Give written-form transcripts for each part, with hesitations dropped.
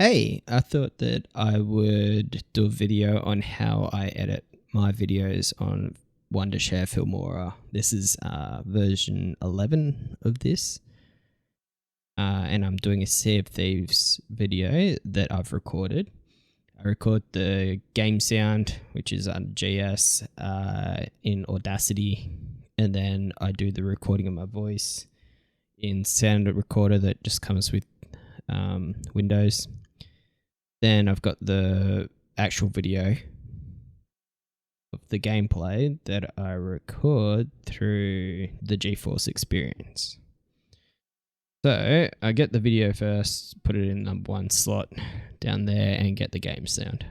Hey, I thought that I would do a video on how I edit my videos on Wondershare Filmora. This is version 11 of this. And I'm doing a Sea of Thieves video that I've recorded. I record the game sound, which is on GS in Audacity, and then I do the recording of my voice in Sound Recorder that just comes with Windows. Then I've got the actual video of the gameplay that I record through the GeForce experience. So I get the video first, put it in number one slot down there, and get the game sound.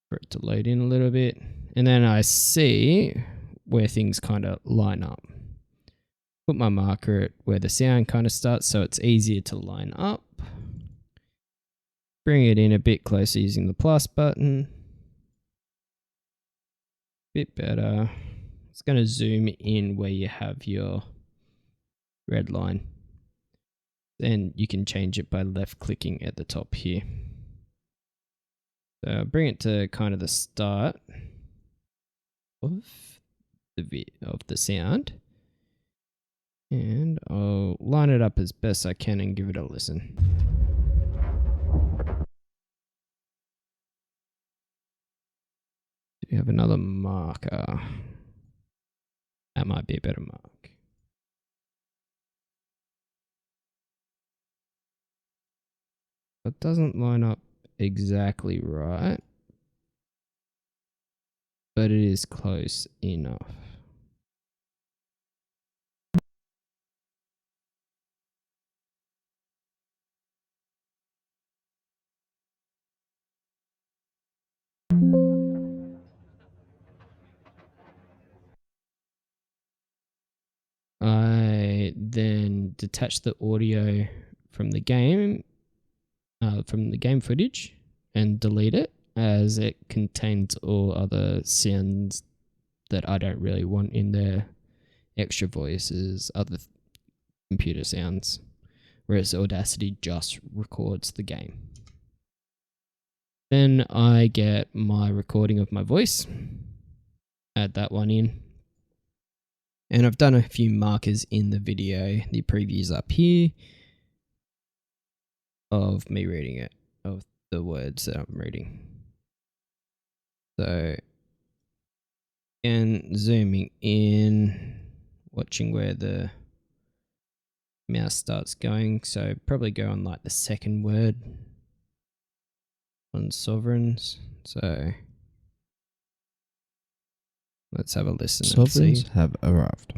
For it to load in a little bit. And then I see where things kind of line up. Put my marker at where the sound kind of starts so it's easier to line up. Bring it in a bit closer using the plus button. Bit better. It's going to zoom in where you have your red line. Then you can change it by left clicking at the top here. So I'll bring it to kind of the start of the sound. And I'll line it up as best I can and give it a listen. Do you have another marker? That might be a better mark. It doesn't line up exactly right, but it is close enough. I then detach the audio from the game footage and delete it, as it contains all other sounds that I don't really want in there, extra voices, other computer sounds, whereas Audacity just records the game. Then I get my recording of my voice, add that one in. And I've done a few markers in the video, the preview's up here, of me reading it, of the words that I'm reading. So, and zooming in, watching where the mouse starts going. So probably go on like the second word on sovereigns. So let's have a listen. Sovereigns have arrived.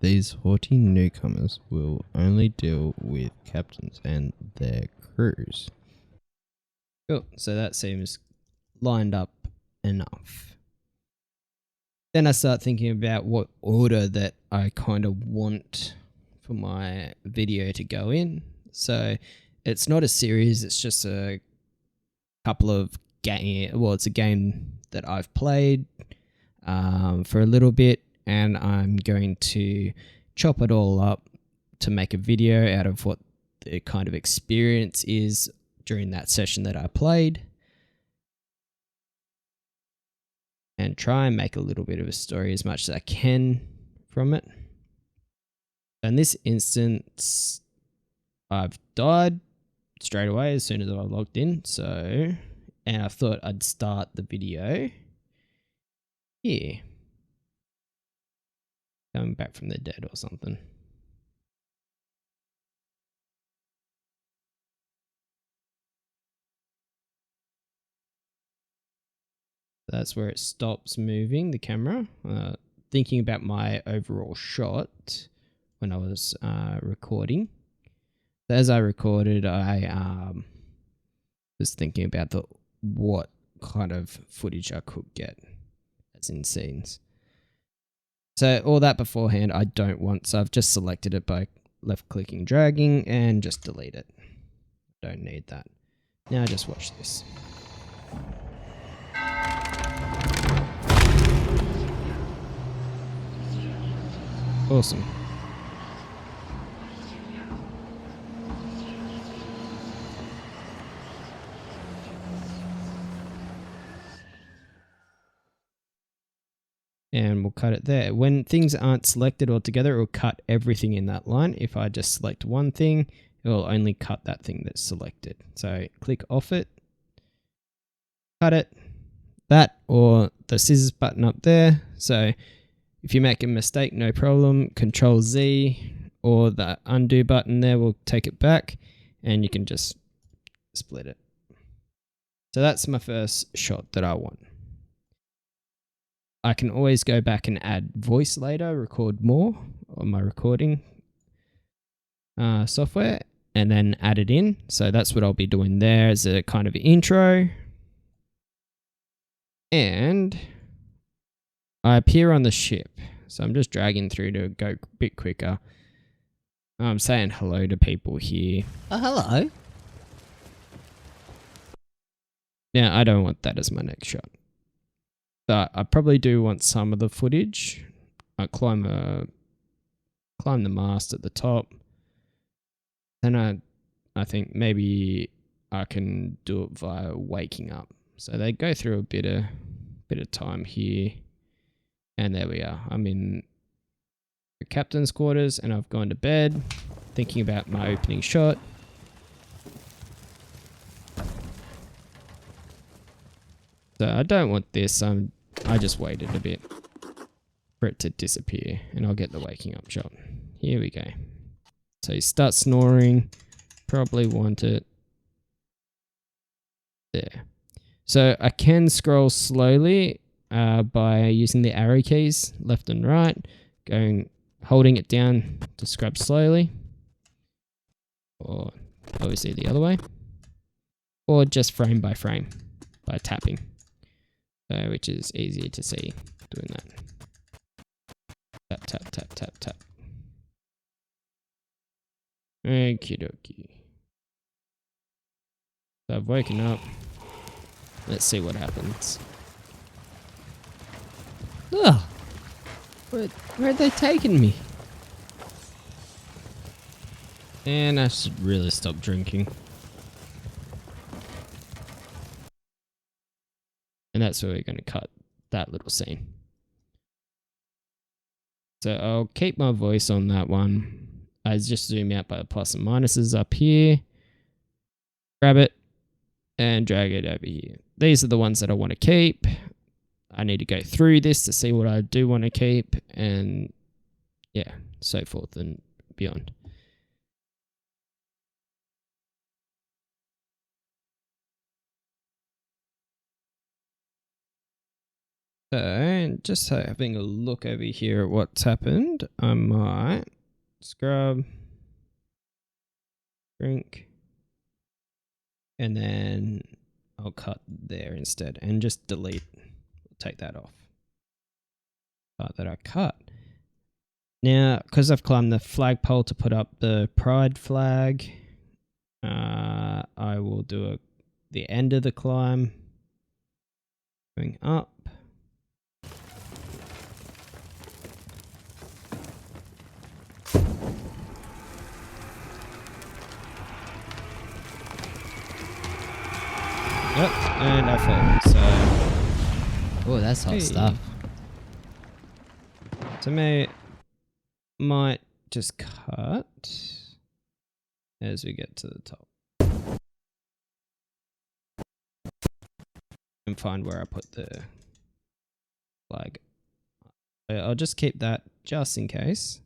These haughty newcomers will only deal with captains and their crews. Cool. So that seems lined up enough. Then I start thinking about what order that I kind of want for my video to go in. So it's not a series, it's just a couple of it's a game that I've played for a little bit, and I'm going to chop it all up to make a video out of what the kind of experience is during that session that I played, and try and make a little bit of a story as much as I can from it. In this instance, I've died straight away as soon as I logged in, and I thought I'd start the video here. Coming back from the dead or something. That's where it stops moving, the camera. Thinking about my overall shot when I was recording. As I recorded, I was thinking about what kind of footage I could get as in scenes. So all that beforehand I don't want, so I've just selected it by left clicking, dragging, and just delete it. Don't need that. Now just watch this. Awesome. and we'll cut it there. When things aren't selected altogether, it will cut everything in that line. If I just select one thing, it will only cut that thing that's selected. So click off it, cut it, that or the scissors button up there. So if you make a mistake, no problem, Control Z or the undo button there will take it back and you can just split it. So that's my first shot that I want. I can always go back and add voice later, record more on my recording software, and then add it in. So that's what I'll be doing there as a kind of intro. And I appear on the ship. So I'm just dragging through to go a bit quicker. I'm saying hello to people here. Oh, hello. Now, I don't want that as my next shot. But I probably do want some of the footage. I climb the mast at the top. Then I think maybe I can do it via waking up. So they go through a bit of time here. And there we are. I'm in the captain's quarters and I've gone to bed thinking about my opening shot. So I don't want this. I just waited a bit for it to disappear and I'll get the waking up shot. Here we go. So you start snoring. Probably want it there. So I can scroll slowly by using the arrow keys left and right, holding it down to scrub slowly, or obviously the other way, or just frame by frame by tapping, which is easier to see doing that. Tap, tap, tap, tap, tap. Okie dokie. So I've woken up. Let's see what happens. Ugh! Where are they taking me? And I should really stop drinking. And that's where we're going to cut that little scene. So I'll keep my voice on that one. I just zoom out by the plus and minuses up here. Grab it and drag it over here. These are the ones that I want to keep. I need to go through this to see what I do want to keep, and yeah, so forth and beyond. So, just having a look over here at what's happened, I might scrub, drink, and then I'll cut there instead and just delete, take that off. Part that I cut. Now, because I've climbed the flagpole to put up the pride flag, I will do the end of the climb, going up. Yep, and I fall. So, Oh, that's hot stuff. So might just cut as we get to the top and find where I put the flag. I'll just keep that just in case.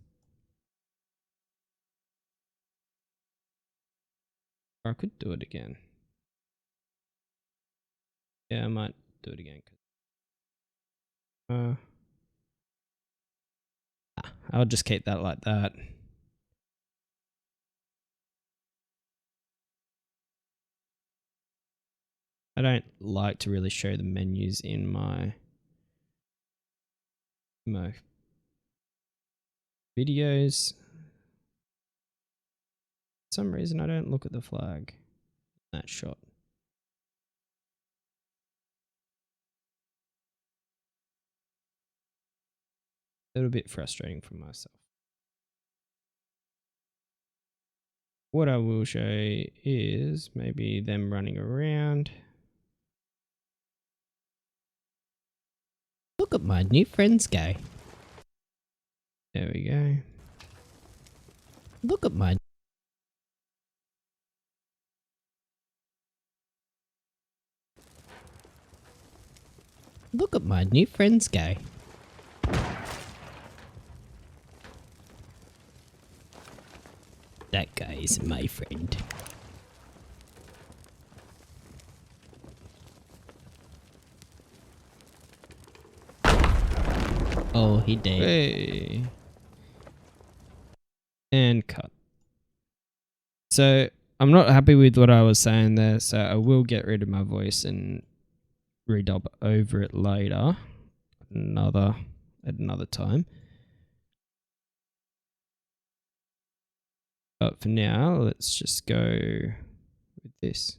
Or I could do it again. Yeah, I might do it again. I'll just keep that like that. I don't like to really show the menus in my videos. For some reason I don't look at the flag in that shot. A little bit frustrating for myself. What I will show is maybe them running around. Look at my new friends go. There we go. Look at my... Look at my new friends go. That guy is my friend. Oh, he did. Hey. And cut. So, I'm not happy with what I was saying there, so I will get rid of my voice and redub over it later. At another time. But for now, let's just go with this.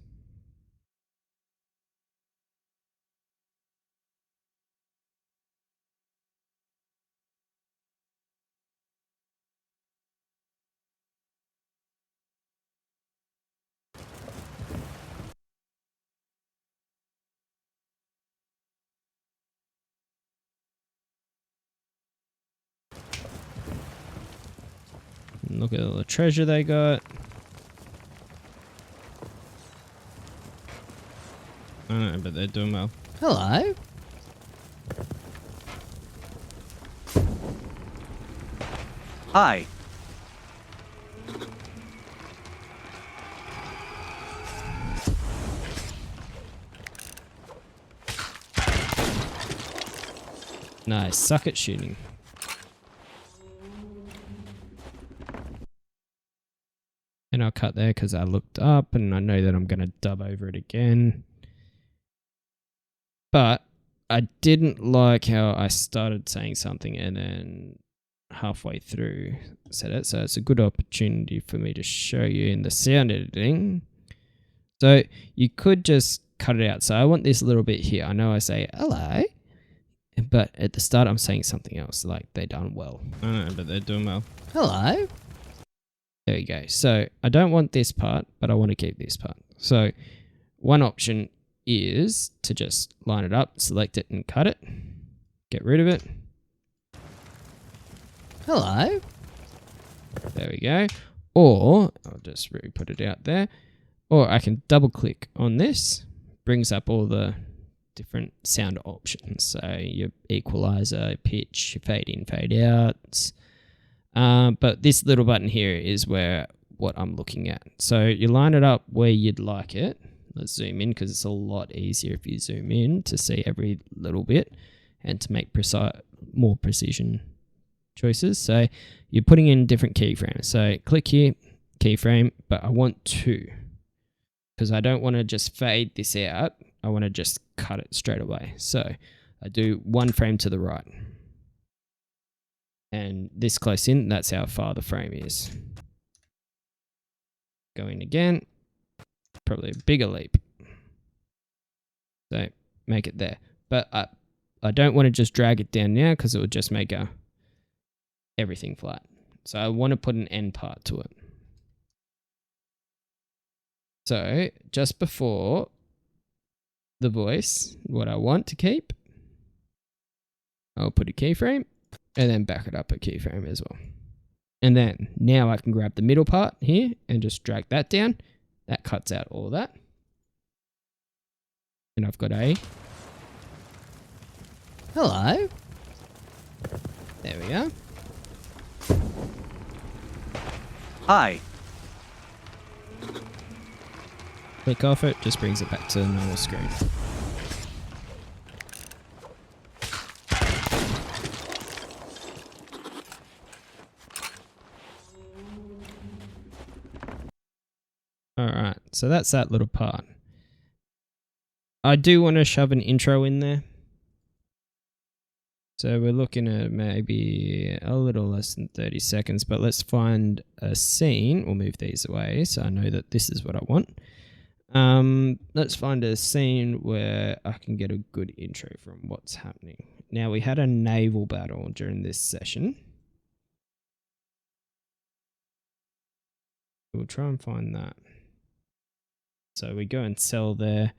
And look at all the treasure they got. I don't know, but they're doing well. Hello. Hi. Nice. Suck at shooting. And I'll cut there because I looked up and I know that I'm going to dub over it again. But I didn't like how I started saying something and then halfway through said it. So it's a good opportunity for me to show you in the sound editing. So you could just cut it out. So I want this little bit here. I know I say hello, but at the start I'm saying something else, like they done well. I don't know, but they're doing well. Hello. There you go. So I don't want this part, but I want to keep this part. So one option is to just line it up, select it and cut it. Get rid of it. Hello. There we go. Or I'll just put it out there. Or I can double click on this. Brings up all the different sound options. So your equalizer, pitch, fade in, fade out. But this little button here is what I'm looking at. So you line it up where you'd like it. Let's zoom in because it's a lot easier if you zoom in to see every little bit and to make more precision choices. So you're putting in different keyframes. So click here, keyframe, but I want 2 because I don't want to just fade this out. I want to just cut it straight away. So I do 1 frame to the right. And this close in, that's how far the frame is. Going again, probably a bigger leap. So make it there. But I don't want to just drag it down now because it would just make everything flat. So I want to put an end part to it. So just before the voice, what I want to keep, I'll put a keyframe. And then back it up a keyframe as well. And then now I can grab the middle part here and just drag that down. That cuts out all that. And I've got a hello. There we go. Hi. Click off it, just brings it back to the normal screen. Alright, so that's that little part. I do want to shove an intro in there. So we're looking at maybe a little less than 30 seconds, but let's find a scene. We'll move these away so I know that this is what I want. Let's find a scene where I can get a good intro from what's happening. Now, we had a naval battle during this session. We'll try and find that. So we go and sell there.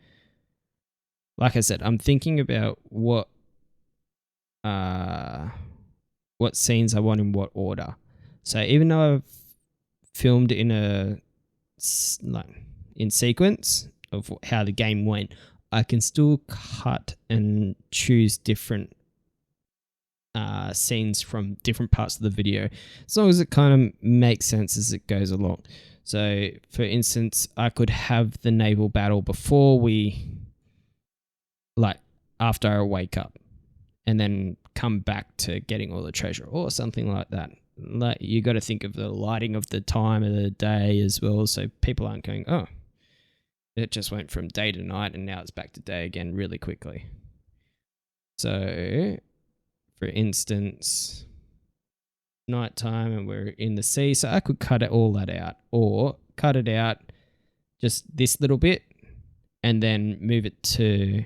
Like I said, I'm thinking about what what scenes I want in what order. So even though I've filmed in in sequence of how the game went, I can still cut and choose different scenes from different parts of the video, as long as it kind of makes sense as it goes along. So, for instance, I could have the naval battle before after I wake up, and then come back to getting all the treasure or something like that. Like, you got to think of the lighting of the time of the day as well, so people aren't going, oh, it just went from day to night and now it's back to day again really quickly. So, for instance, nighttime and we're in the sea, so I could cut all that out, or cut it out just this little bit and then move it to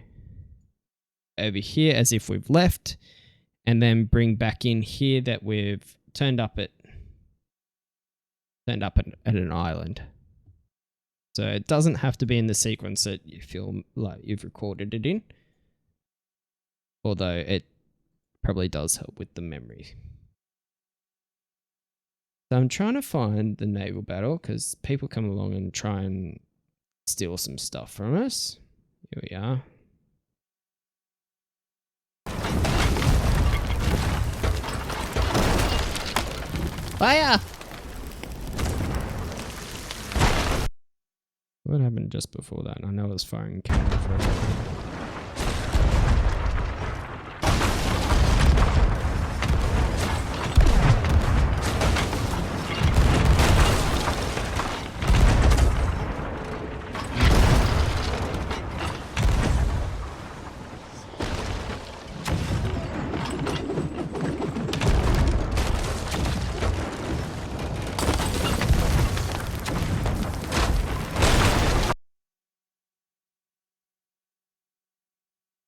over here as if we've left, and then bring back in here that we've turned up at an island. So it doesn't have to be in the sequence that you feel like you've recorded it in, although it probably does help with the memory. So I'm trying to find the naval battle because people come along and try and steal some stuff from us. Here we are. Fire! What happened just before that? I know I was firing cannon for everything.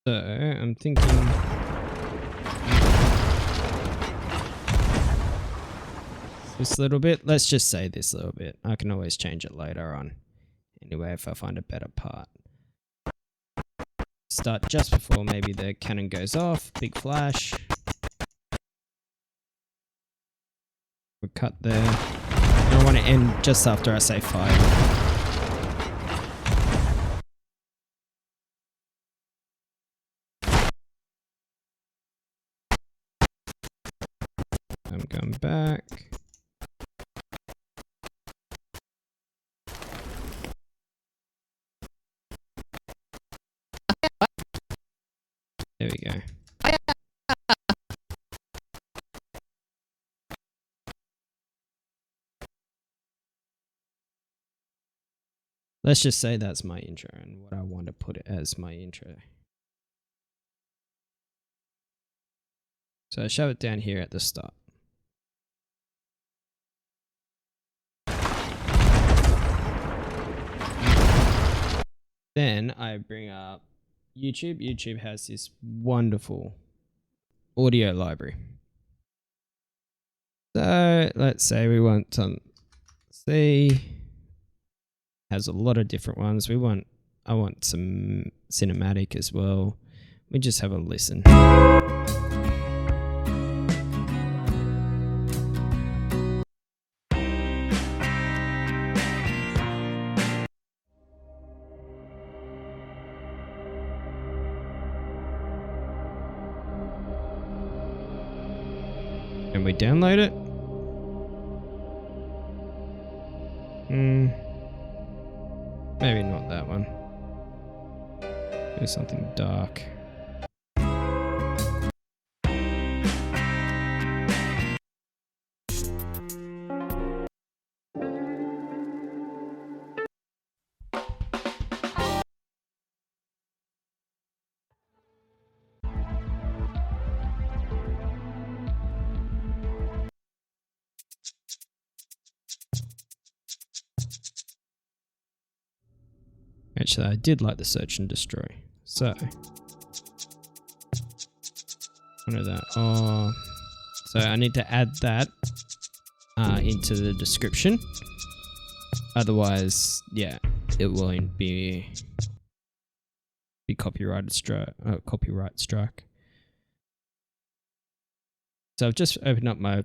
So I'm thinking this little bit. Let's just say this little bit. I can always change it later on. Anyway, if I find a better part. Start just before maybe the cannon goes off. Big flash. We'll cut there. And I want to end just after I say fire. I'm going back. There we go. Let's just say that's my intro and what I want to put it as my intro. So I shove it down here at the start. Then I bring up YouTube. YouTube has this wonderful audio library. So let's say we want some C. Has a lot of different ones. I want some cinematic as well. We just have a listen. Can we download it? Maybe not that one. Do something dark. Actually, I did like the search and destroy. So, what is that? Oh, so I need to add that into the description. Otherwise, yeah, it won't be copyright strike. So I've just opened up my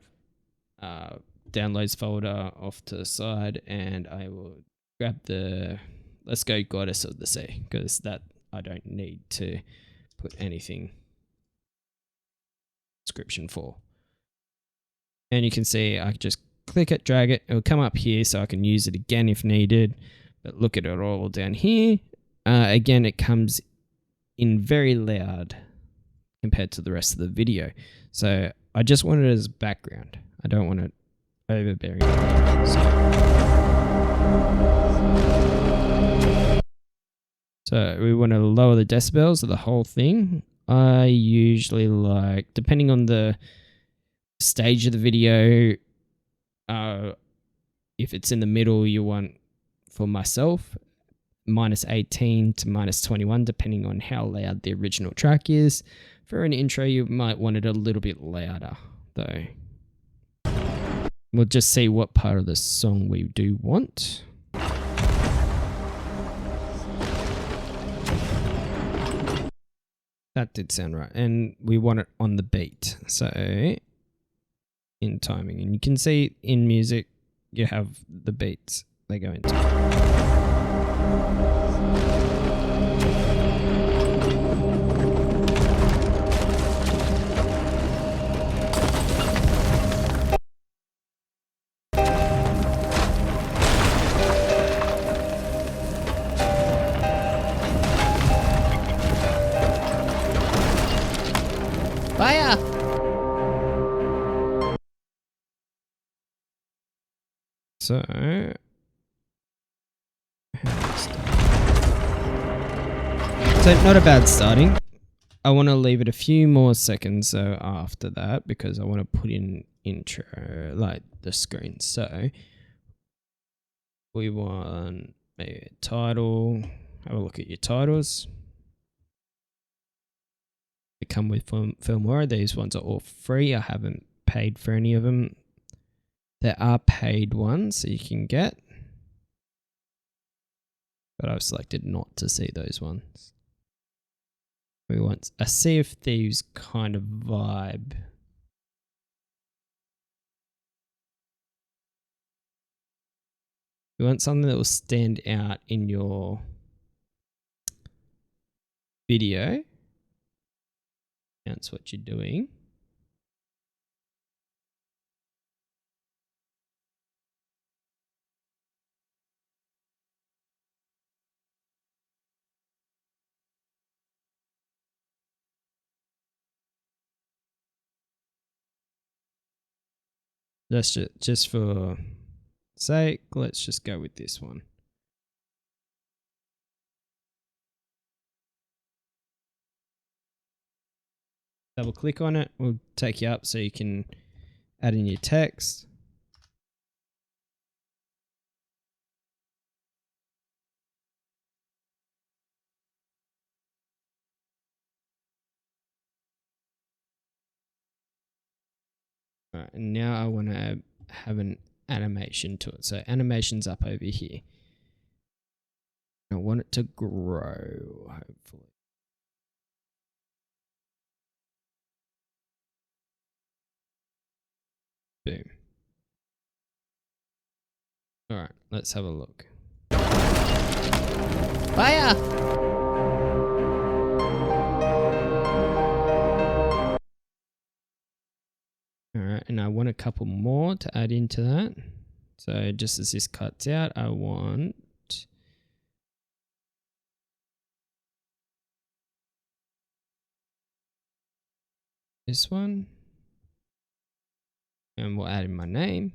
downloads folder off to the side, and I will grab the Let's Go Goddess of the Sea, because that I don't need to put anything description for. And you can see I can just click it, drag it, it'll come up here so I can use it again if needed. But look at it all down here. Again, it comes in very loud compared to the rest of the video. So I just want it as background. I don't want it overbearing. So we want to lower the decibels of the whole thing. I usually like, depending on the stage of the video, if it's in the middle, you want, for myself, -18 to -21, depending on how loud the original track is. For an intro, you might want it a little bit louder, though. We'll just see what part of the song we do want. That did sound right. And we want it on the beat. So in timing. And you can see in music, you have the beats they go into. Fire! So not a bad starting. I want to leave it a few more seconds though after that, because I want to put in intro, like the screen. So we want a title. Have a look at your titles. They come with Filmora. These ones are all free. I haven't paid for any of them. There are paid ones that you can get, but I've selected not to see those ones. We want a Sea of Thieves kind of vibe. We want something that will stand out in your video. That's what you're doing. That's just for sake, let's just go with this one. Double click on it, we'll take you up so you can add in your text. All right, and now I want to have an animation to it. So animation's up over here. I want it to grow, hopefully. Boom. All right, let's have a look. Fire! All right, and I want a couple more to add into that. So just as this cuts out, I want this one. And we'll add in my name.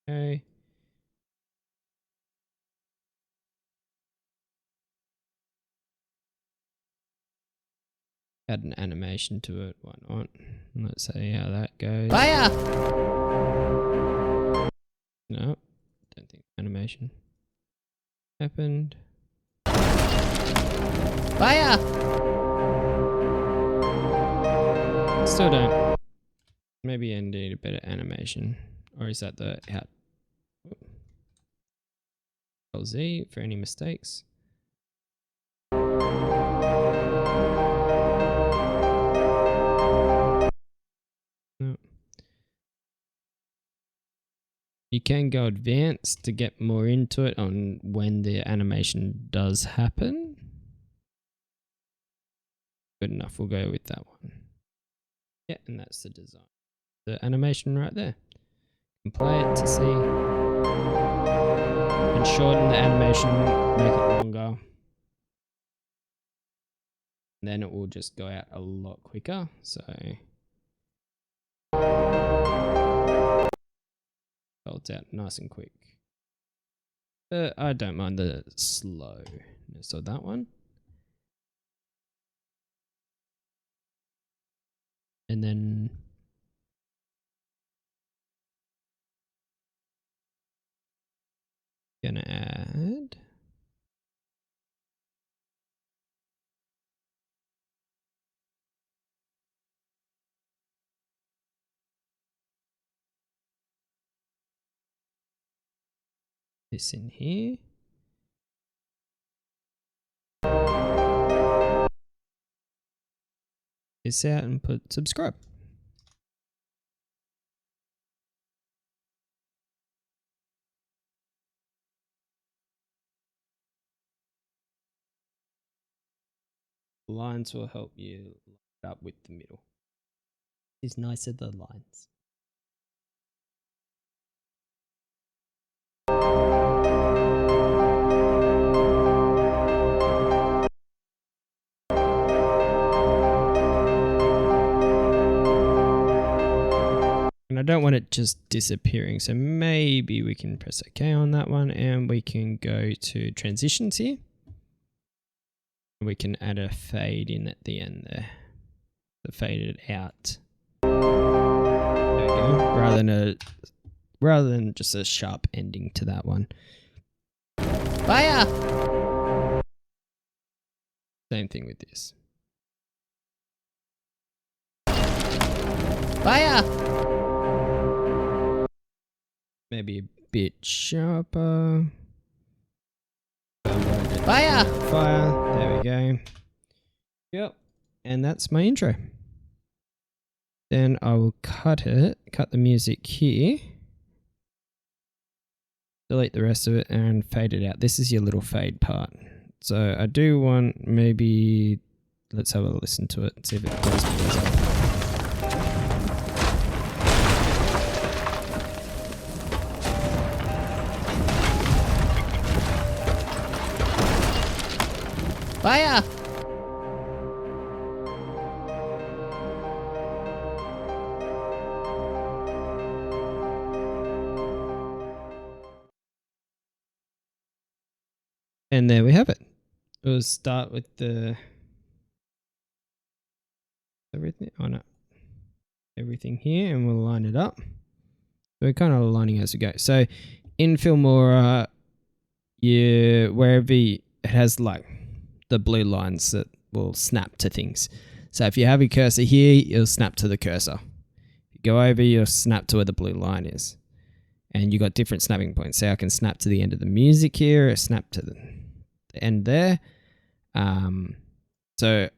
Okay. Add an animation to it, why not? Let's see how that goes. Fire! No, don't think animation happened. Fire! Still don't. Maybe I need a better animation. Or is that the out? Z for any mistakes. No. You can go advanced to get more into it on when the animation does happen. Good enough, we'll go with that one. Yeah, and that's the design. The animation right there. You can play it to see. And shorten the animation, make it longer. And then it will just go out a lot quicker. So folds out nice and quick. I don't mind the slowness of that one. And then gonna add this in here. This out and put subscribe. Lines will help you line it up with the middle. It's nicer the lines. And I don't want it just disappearing, so maybe we can press OK on that one and we can go to transitions here. We can add a fade in at the end there. So fade it out. There we go. Rather than just a sharp ending to that one. Fire! Same thing with this. Fire! Maybe a bit sharper. Fire! Fire. There we go. Yep. And that's my intro. Then I will cut the music here. Delete the rest of it and fade it out. This is your little fade part. So I do want maybe, let's have a listen to it and see if it does plays out. Fire! And there we have it. We'll start with the everything on it. Everything here, and we'll line it up. We're kind of lining as we go. So in Filmora, wherever it has like the blue lines that will snap to things. So if you have your cursor here, you'll snap to the cursor. If you go over, you'll snap to where the blue line is. And you got different snapping points. So I can snap to the end of the music here, or snap to the end there. So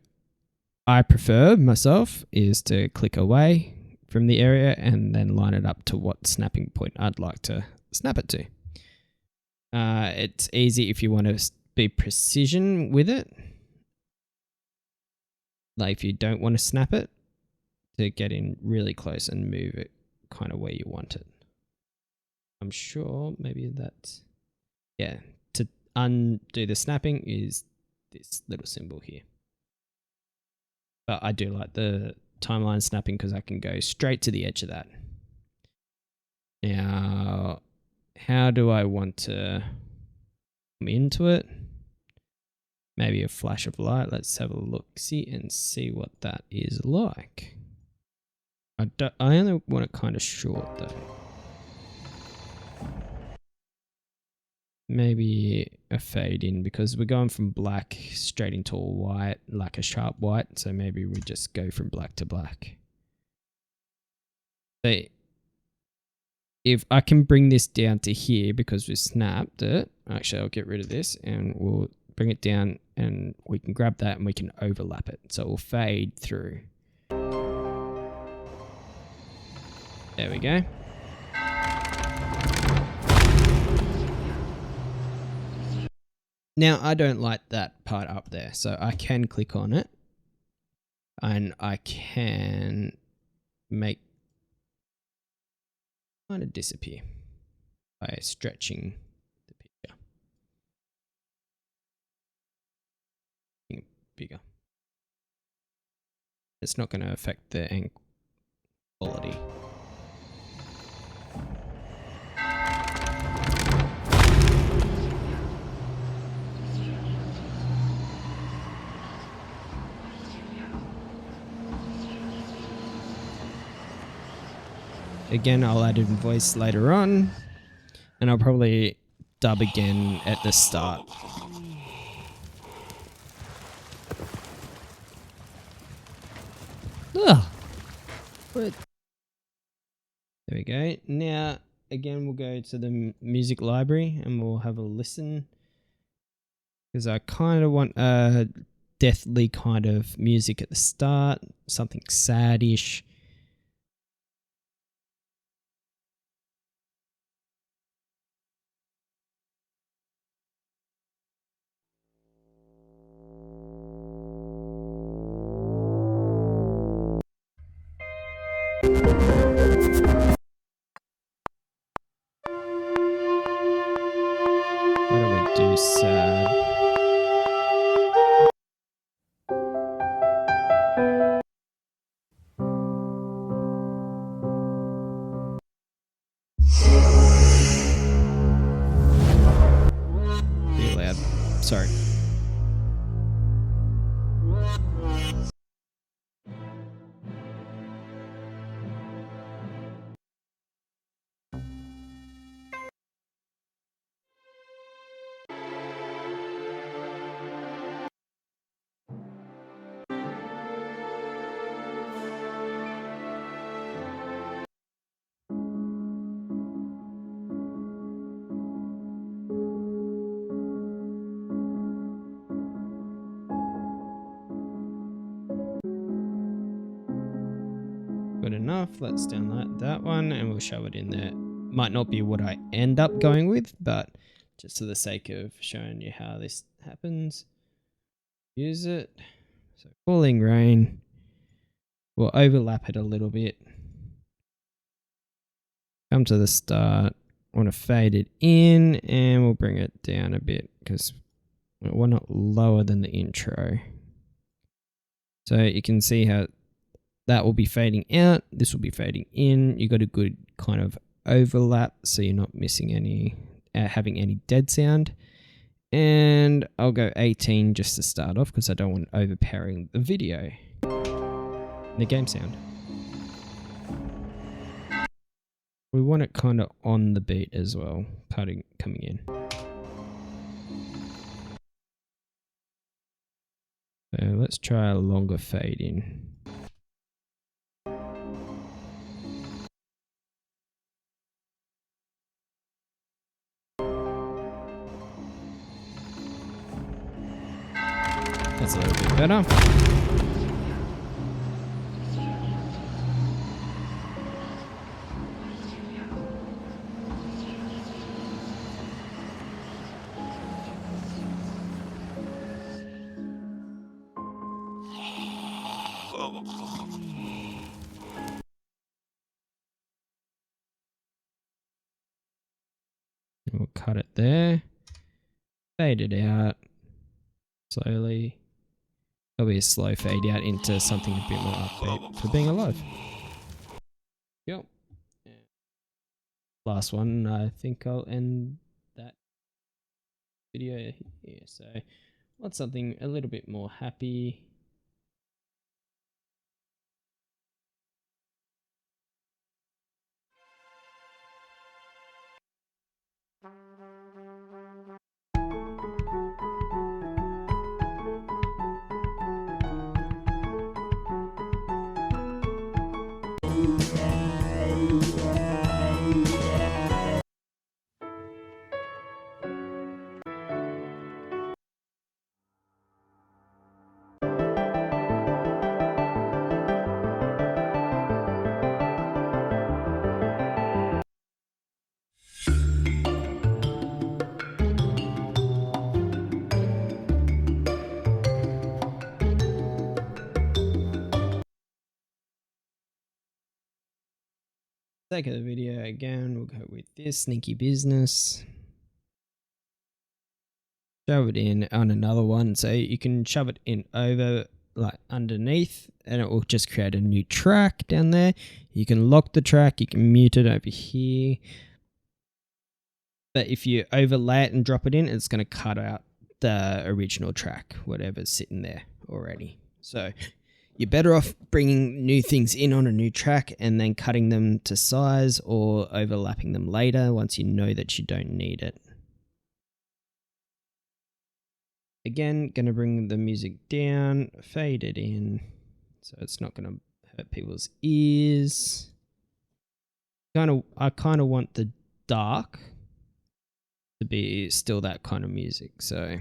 I prefer myself is to click away from the area and then line it up to what snapping point I'd like to snap it to. It's easy if you want to be precision with it. Like if you don't want to snap it, to get in really close and move it kind of where you want it. I'm sure maybe that's, yeah, to undo the snapping is this little symbol here. But I do like the timeline snapping because I can go straight to the edge of that. Now, how do I want to come into it? Maybe a flash of light. Let's have a look-see and see what that is like. I only want it kind of short though. Maybe a fade in because we're going from black straight into a white, like a sharp white. So maybe we just go from black to black. So if I can bring this down to here because we snapped it, actually I'll get rid of this and we'll bring it down and we can grab that and we can overlap it. So it will fade through. There we go. Now I don't like that part up there, so I can click on it and I can make kind of disappear by stretching the picture. Bigger. It's not going to affect the end quality. Again, I'll add in voice later on, and I'll probably dub again at the start. Ugh. What? There we go. Now, again, we'll go to the music library and we'll have a listen, because I kind of want a deathly kind of music at the start, something sad-ish. What do we do sad? Too loud. Sorry. Good enough. Let's download that one and we'll show it in there. Might not be what I end up going with, but just for the sake of showing you how this happens, use it. So falling rain, we'll overlap it a little bit. Come to the start, want to fade it in and we'll bring it down a bit because we want it lower than the intro. So you can see how that will be fading out, this will be fading in. You got a good kind of overlap so you're not missing any, having any dead sound. And I'll go 18 just to start off because I don't want overpowering the video. The game sound. We want it kind of on the beat as well, coming in. So let's try a longer fade in. That's a little bit better. We'll cut it there. Fade it out slowly. There'll be a slow fade out into something a bit more upbeat for being alive. Yep. Last one, I think I'll end that video here. So, want something a little bit more happy. Sake of the video again, we'll go with this sneaky business. Shove it in on another one, so you can shove it in over like underneath and it will just create a new track down there. You can lock the track, you can mute it over here. But if you overlay it and drop it in, it's going to cut out the original track, whatever's sitting there already. So you're better off bringing new things in on a new track and then cutting them to size or overlapping them later once you know that you don't need it. Again, going to bring the music down, fade it in, so it's not going to hurt people's ears. I kind of want the dark to be still that kind of music, so.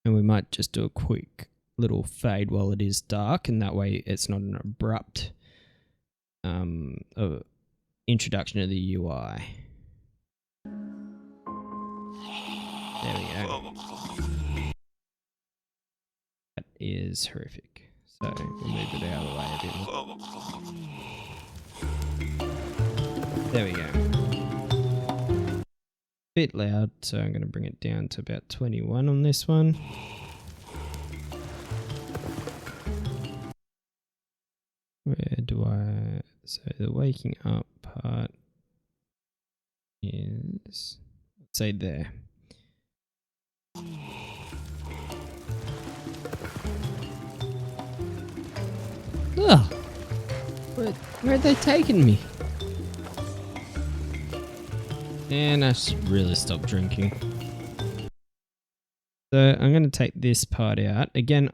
And we might just do a quick little fade while it is dark, and that way it's not an abrupt introduction of the UI. There we go. That is horrific. So we'll move it out of the way a bit more. There we go. Bit loud, so I'm going to bring it down to about 21 on this one. Where do I... So the waking up part is... Let's say there. Oh, where are they taking me? And I should really stop drinking. So I'm going to take this part out. Again,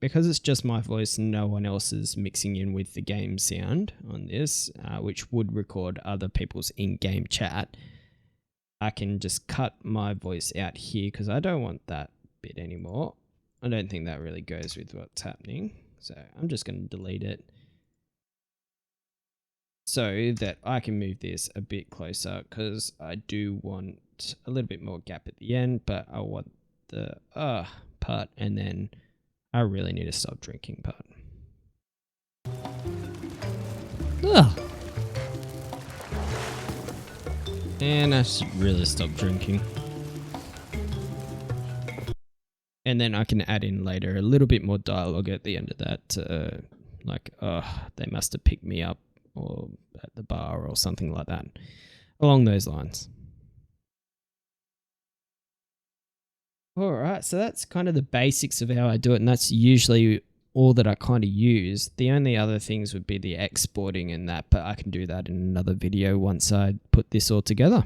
because it's just my voice and no one else is mixing in with the game sound on this, which would record other people's in-game chat, I can just cut my voice out here because I don't want that bit anymore. I don't think that really goes with what's happening. So I'm just going to delete it so that I can move this a bit closer because I do want a little bit more gap at the end, but I want the part, and then I really need to stop drinking part. And I should really stop drinking. And then I can add in later a little bit more dialogue at the end of that. Like, they must have picked me up or at the bar or something like that. Along those lines. Alright, so that's kind of the basics of how I do it. And that's usually all that I kind of use. The only other things would be the exporting and that. But I can do that in another video once I put this all together.